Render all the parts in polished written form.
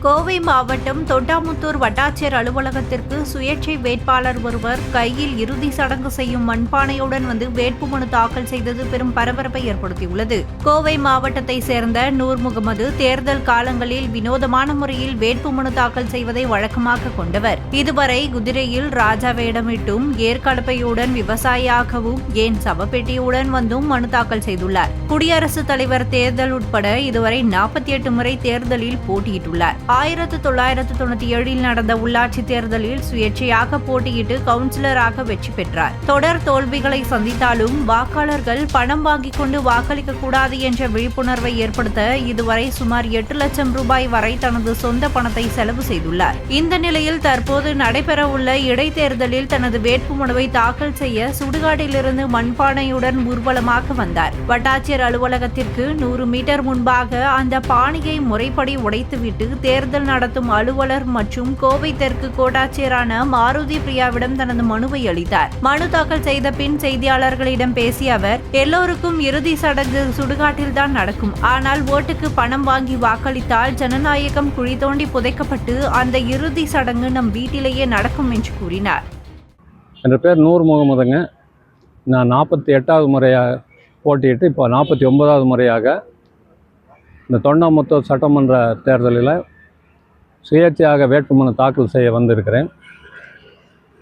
கோவை மாவட்டம் தொண்டாமுத்தூர் வட்டாட்சியர் அலுவலகத்திற்கு சுயேட்சை வேட்பாளர் ஒருவர் கையில் இறுதி சடங்கு செய்யும் மண்பானையுடன் வந்து வேட்புமனு தாக்கல் செய்தது பெரும் பரபரப்பை ஏற்படுத்தியுள்ளது. கோவை மாவட்டத்தை சேர்ந்த நூர் முகமது தேர்தல் காலங்களில் வினோதமான முறையில் வேட்புமனு தாக்கல் செய்வதை வழக்கமாக கொண்டவர். இதுவரை குதிரையில் ராஜா வேடமிட்டும் ஏற்கலப்பையுடன் விவசாயியாகவும் ஏன் சவப்பெட்டியுடன் வந்தும் மனு தாக்கல் செய்துள்ளார். குடியரசுத் தலைவர் தேர்தல் உட்பட இதுவரை 48 முறை தேர்தலில் போட்டியிட்டுள்ளார். 1997 நடந்த உள்ளாட்சி தேர்தலில் சுயேட்சையாக போட்டியிட்டு கவுன்சிலராக வெற்றி பெற்றார். தொடர் தோல்விகளை சந்தித்தாலும் வாக்காளர்கள் பணம் வாங்கிக் கொண்டு வாக்களிக்க கூடாது என்ற விழிப்புணர்வை ஏற்படுத்த இதுவரை சுமார் 8 லட்சம் ரூபாய் வரை தனது சொந்த பணத்தை செலவு செய்துள்ளார். இந்த நிலையில் தற்போது நடைபெறவுள்ள இடைத்தேர்தலில் தனது வேட்புமனுவை தாக்கல் செய்ய சுடுகாட்டிலிருந்து மண்பானையுடன் ஊர்வலமாக வந்தார். வட்டாட்சியர் அலுவலகத்திற்கு 100 மீட்டர் முன்பாக அந்த பானையை முறைப்படி உடைத்துவிட்டு தேர்தல் நடத்தும் அலுவலர் மற்றும் கோவை தெற்கு கோட்டாட்சியரான மாருதி பிரியாவிடம் தனது மனுவை அளித்தார். மனு தாக்கல் செய்த பின் செய்தியாளர்களிடம் பேசிய அவர், எல்லோருக்கும் இறுதி சடங்கு சுடுகாட்டில்தான் நடக்கும். ஆனால் ஓட்டுக்கு பணம் வாங்கி வாக்களித்தால் ஜனநாயகம் குழி தோண்டி புதைக்கப்பட்டு அந்த இறுதி சடங்கு நம் வீட்டிலேயே நடக்கும் என்று கூறினார். என் பேர் நூர் முகமதுங்க. நான் 48வது முறையாக போட்டியிட்டு இப்போ 49வது முறையாக இந்த தொண்டாமுத்தூர் சட்டமன்ற தேர்தலில் சுயேட்சையாக வேட்புமனு தாக்கல் செய்ய வந்திருக்கிறேன்.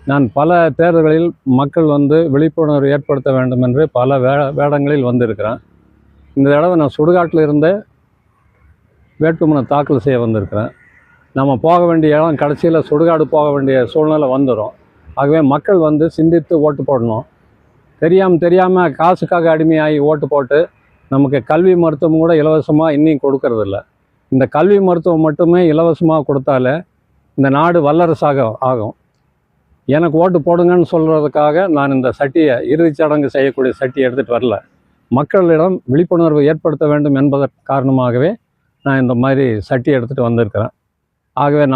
நான் பல தேர்தல்களில் மக்கள் விழிப்புணர்வு ஏற்படுத்த வேண்டும் என்று பல வேடங்களில் வந்திருக்கிறேன். இந்த தடவை நான் சுடுகாட்டில் இருந்தே வேட்புமனு தாக்கல் செய்ய வந்திருக்கிறேன். நம்ம போக வேண்டிய இடம் கடைசியில் சுடுகாடு போக வேண்டிய சூழ்நிலை வந்துடும். ஆகவே மக்கள் சிந்தித்து ஓட்டு போடணும். தெரியாமல் காசுக்காக அடிமையாகி ஓட்டு போட்டு நமக்கு கல்வி மருத்துவம் கூட இலவசமாக இன்னும் கொடுக்கறதில்ல. இந்த கல்வி மருத்துவம் மட்டுமே இலவசமாக கொடுத்தாலே இந்த நாடு வல்லரசாக ஆகும். எனக்கு ஓட்டு போடுங்கன்னு சொல்கிறதுக்காக நான் இந்த சட்டியை இறுதிச் சடங்கு செய்யக்கூடிய சட்டியை எடுத்துகிட்டு வரல. மக்களிடம் விழிப்புணர்வு ஏற்படுத்த வேண்டும் என்பதற்கு காரணமாகவே நான் இந்த மாதிரி சட்டியை எடுத்துகிட்டு வந்திருக்கிறேன். ஆகவே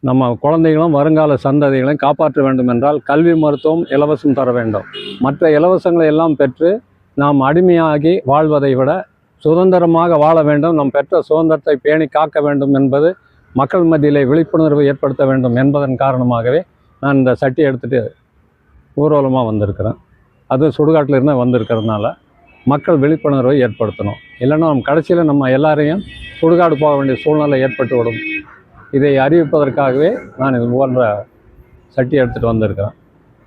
நம்ம குழந்தைகளும் வருங்கால சந்ததிகளையும் காப்பாற்ற வேண்டும் என்றால் கல்வி மருத்துவம் இலவசம் தர வேண்டும். மற்ற இலவசங்களை எல்லாம் பெற்று நாம் அடிமையாகி வாழ்வதை விட சுதந்திரமாக வாழ வேண்டும். நம் பெற்ற சுதந்திரத்தை பேணி காக்க வேண்டும் என்பது மக்கள் மத்தியிலே விழிப்புணர்வு ஏற்படுத்த வேண்டும் என்பதன் காரணமாகவே நான் இந்த சட்டியை எடுத்துகிட்டு ஊர்வலமாக வந்திருக்கிறேன். அது சுடுகாட்டில் இருந்து வந்திருக்கிறதுனால மக்கள் விழிப்புணர்வை ஏற்படுத்தணும். இல்லைன்னா கடைசியில் நம்ம எல்லாரையும் சுடுகாடு போக வேண்டிய சூழ்நிலை ஏற்பட்டு விடும். இதை அறிவிப்பதற்காகவே நான் இது போன்ற சட்டியை எடுத்துகிட்டு வந்திருக்கிறேன்.